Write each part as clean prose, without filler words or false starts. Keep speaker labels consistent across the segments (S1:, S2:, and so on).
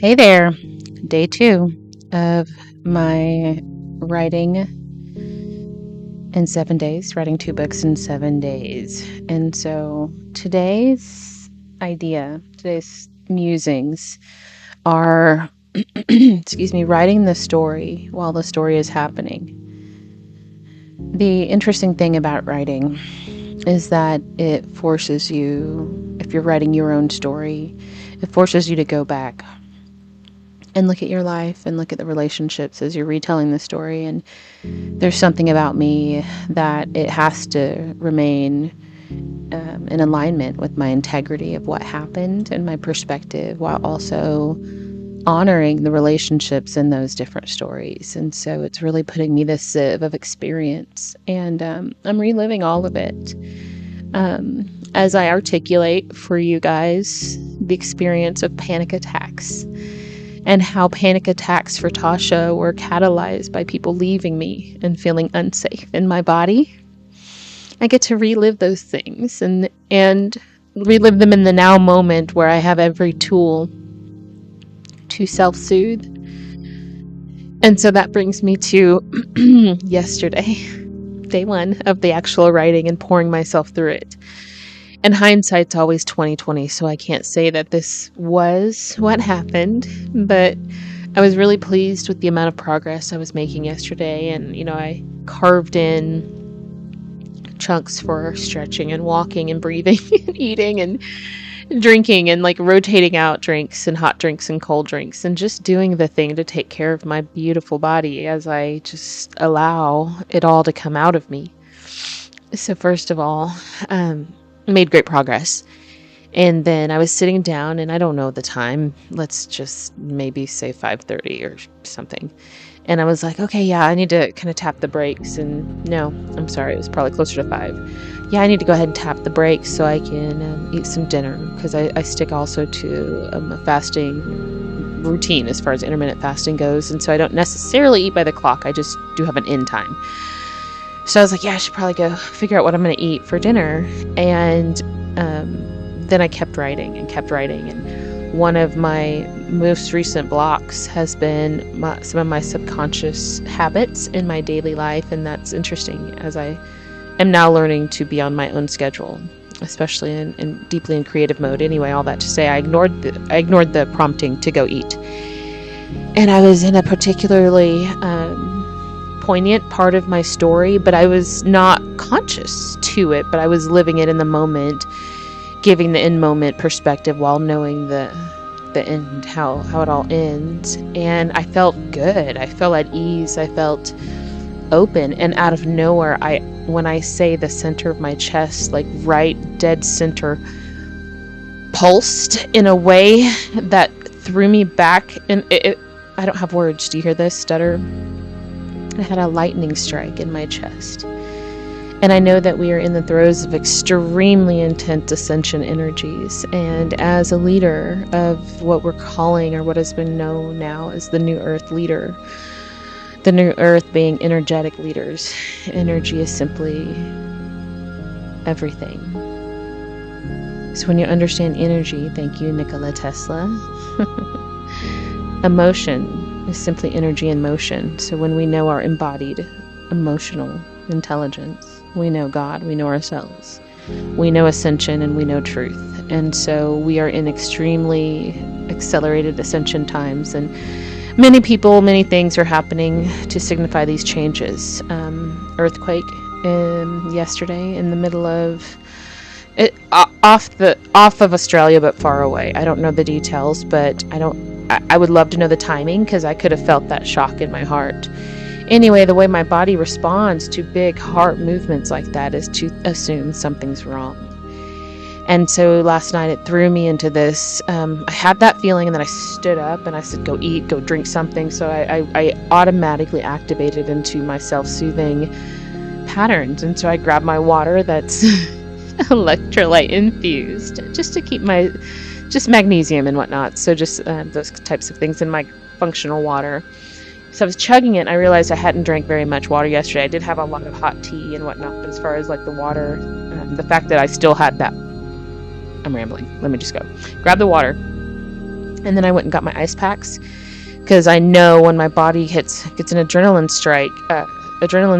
S1: Hey there, day 2 of my writing in 7 days, writing 2 books in 7 days. And so today's musings are, writing the story while the story is happening. The interesting thing about writing is that it forces you, if you're writing your own story, it forces you to go back and look at your life and look at the relationships as you're retelling the story. And there's something about me that it has to remain in alignment with my integrity of what happened and my perspective, while also honoring the relationships in those different stories. And so it's really putting me this sieve of experience, and I'm reliving all of it as I articulate for you guys the experience of panic attacks, and how panic attacks for Tasha were catalyzed by people leaving me and feeling unsafe in my body. I get to relive those things and relive them in the now moment, where I have every tool to self-soothe. And so that brings me to yesterday, day 1 of the actual writing and pouring myself through it. And hindsight's always 20/20, so I can't say that this was what happened, but I was really pleased with the amount of progress I was making yesterday. And, I carved in chunks for stretching and walking and breathing and eating and drinking, and rotating out drinks and hot drinks and cold drinks, and just doing the thing to take care of my beautiful body as I just allow it all to come out of me. So first of all, made great progress. And then I was sitting down, and I don't know the time, let's just maybe say 5:30 or something. And I was like, okay, yeah, I need to kind of tap the brakes. And no, I'm sorry, it was probably closer to 5. Yeah, I need to go ahead and tap the brakes so I can eat some dinner, because I stick also to a fasting routine as far as intermittent fasting goes. And so I don't necessarily eat by the clock, I just do have an end time. So I was like, yeah, I should probably go figure out what I'm going to eat for dinner. And then I kept writing. And one of my most recent blocks has been some of my subconscious habits in my daily life. And that's interesting, as I am now learning to be on my own schedule, especially in deeply in creative mode. Anyway, all that to say, I ignored the prompting to go eat. And I was in a particularly poignant part of my story, but I was not conscious to it, but I was living it in the moment, giving the in moment perspective while knowing the end, how it all ends. And I felt good. I felt at ease. I felt open. And out of nowhere, when I say the center of my chest, like right dead center, pulsed in a way that threw me back. And I don't have words. Do you hear this stutter? I had a lightning strike in my chest. And I know that we are in the throes of extremely intense ascension energies. And as a leader of what we're calling, or what has been known now as the New Earth leader, the New Earth being energetic leaders, energy is simply everything. So when you understand energy, thank you, Nikola Tesla, emotion is simply energy in motion. So when we know our embodied emotional intelligence, we know God, we know ourselves, we know ascension, and we know truth. And so we are in extremely accelerated ascension times, and many people, many things are happening to signify these changes. Earthquake yesterday in the middle of it, off of Australia, but far away. I don't know the details, but I would love to know the timing, because I could have felt that shock in my heart. Anyway, the way my body responds to big heart movements like that is to assume something's wrong. And so last night it threw me into this, I had that feeling, and then I stood up and I said, go eat, go drink something. So I automatically activated into my self-soothing patterns. And so I grabbed my water that's electrolyte infused, just to keep just magnesium and whatnot. So just those types of things in my functional water. So I was chugging it, and I realized I hadn't drank very much water yesterday. I did have a lot of hot tea and whatnot, but as far as the water, the fact that I still had that, I'm rambling. Let me just go. Grab the water, And then I went and got my ice packs, because I know when my body gets an adrenaline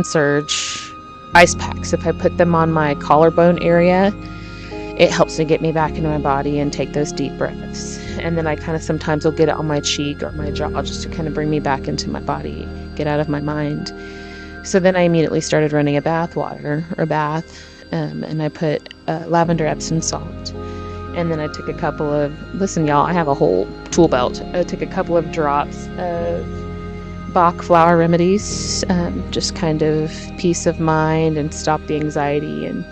S1: surge, ice packs, if I put them on my collarbone area, it helps to get me back into my body and take those deep breaths. And then I kind of sometimes will get it on my cheek or my jaw, just to kind of bring me back into my body, get out of my mind. So then I immediately started running a bath, and I put lavender Epsom salt. And then I took a couple of, listen y'all, I have a whole tool belt. I took a couple of drops of Bach flower remedies, just kind of peace of mind and stop the anxiety, and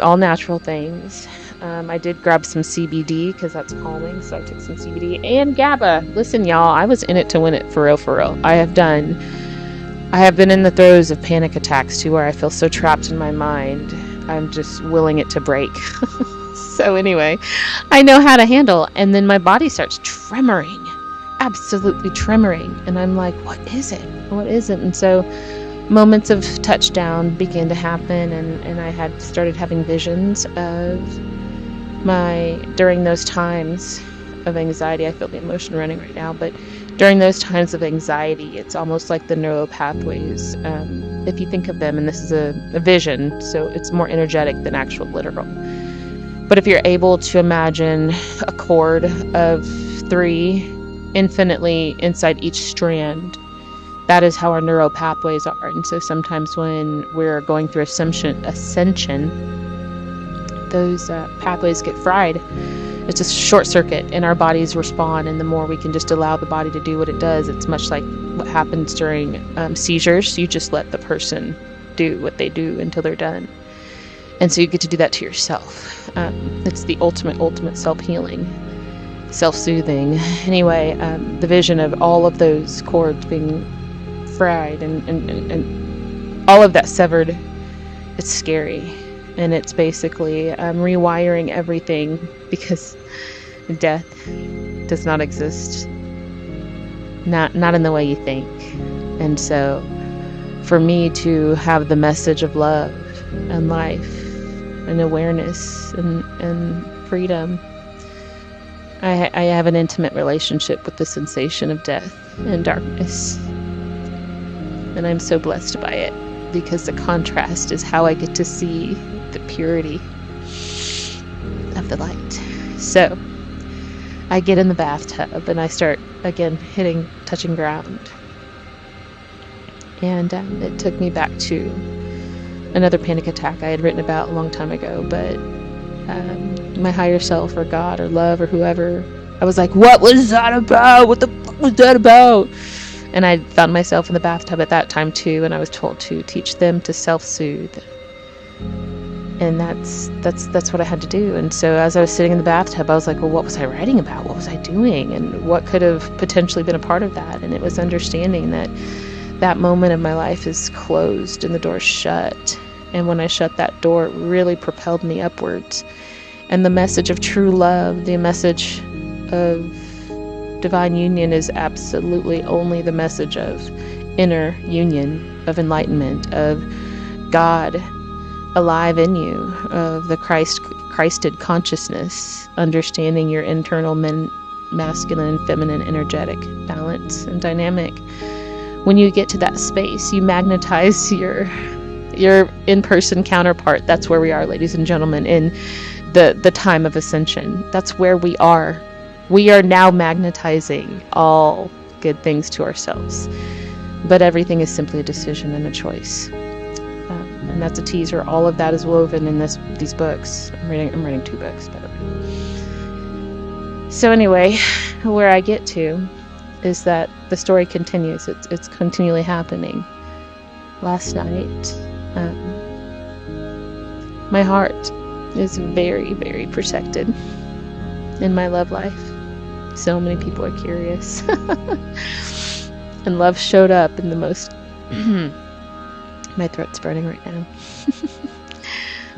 S1: all natural things. I did grab some CBD because that's calming, so I took some CBD and GABA. Listen y'all, I was in it to win it, for real, for real. I have been in the throes of panic attacks too, where I feel so trapped in my mind, I'm just willing it to break. So anyway, I know how to handle, and then my body starts tremoring, absolutely tremoring, and I'm like, what is it? And so moments of touchdown began to happen, and I had started having visions of during those times of anxiety. I feel the emotion running right now, but during those times of anxiety, it's almost like the neural pathways, if you think of them, and this is a vision, so it's more energetic than actual literal. But if you're able to imagine a cord of 3 infinitely inside each strand, that is how our neural pathways are. And so sometimes when we're going through ascension, those pathways get fried. It's a short circuit, and our bodies respond. And the more we can just allow the body to do what it does, it's much like what happens during seizures. You just let the person do what they do until they're done. And so you get to do that to yourself. It's the ultimate self-healing, self-soothing. Anyway, the vision of all of those cords being fried and all of that severed, it's scary. And it's basically rewiring everything, because death does not exist. Not in the way you think. And so for me to have the message of love and life and awareness and freedom, I have an intimate relationship with the sensation of death and darkness. And I'm so blessed by it, because the contrast is how I get to see the purity of the light. So I get in the bathtub and I start again touching ground. And it took me back to another panic attack I had written about a long time ago, but my higher self or God or love or whoever, I was like, what was that about? What the fuck was that about? And I found myself in the bathtub at that time too, and I was told to teach them to self-soothe. And that's what I had to do. And so as I was sitting in the bathtub, I was like, well, what was I writing about? What was I doing? And what could have potentially been a part of that? And it was understanding that that moment of my life is closed and the door's shut. And when I shut that door, it really propelled me upwards. And the message of true love, the message of divine union, is absolutely only the message of inner union, of enlightenment, of God alive in you, of the Christed consciousness, understanding your internal masculine and feminine energetic balance and dynamic. When you get to that space, you magnetize your in-person counterpart. That's where we are, ladies and gentlemen, in the time of ascension. That's where we are. We are now magnetizing all good things to ourselves. But everything is simply a decision and a choice. And that's a teaser. All of that is woven in these books. I'm writing 2 books, by the way. So anyway, where I get to is that the story continues. It's continually happening. Last night, my heart is very, very protected in my love life. So many people are curious. And love showed up in the most... My throat's burning right now.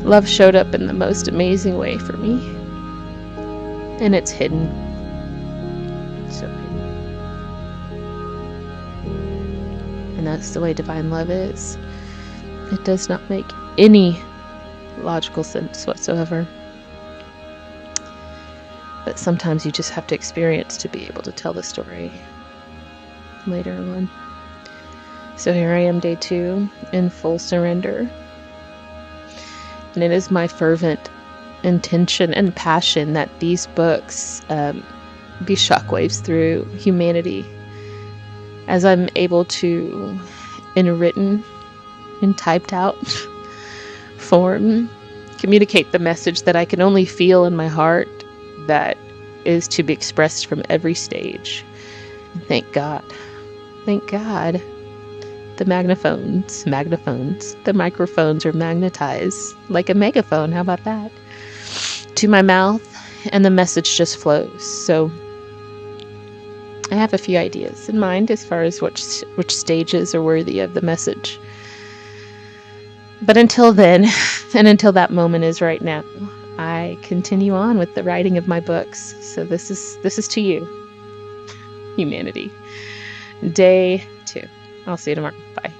S1: Love showed up in the most amazing way for me. And it's hidden. So hidden. And that's the way divine love is. It does not make any logical sense whatsoever. But sometimes you just have to experience to be able to tell the story later on. So here I am, day 2, in full surrender. And it is my fervent intention and passion that these books be shockwaves through humanity, as I'm able to, in written and typed out form, communicate the message that I can only feel in my heart, that is to be expressed from every stage. Thank God. Thank God. The the microphones are magnetized like a megaphone. How about that? To my mouth, and the message just flows. So I have a few ideas in mind as far as which stages are worthy of the message. But until then, and until that moment is right now, I continue on with the writing of my books. So this is to you, humanity. Day 2. I'll see you tomorrow. Bye.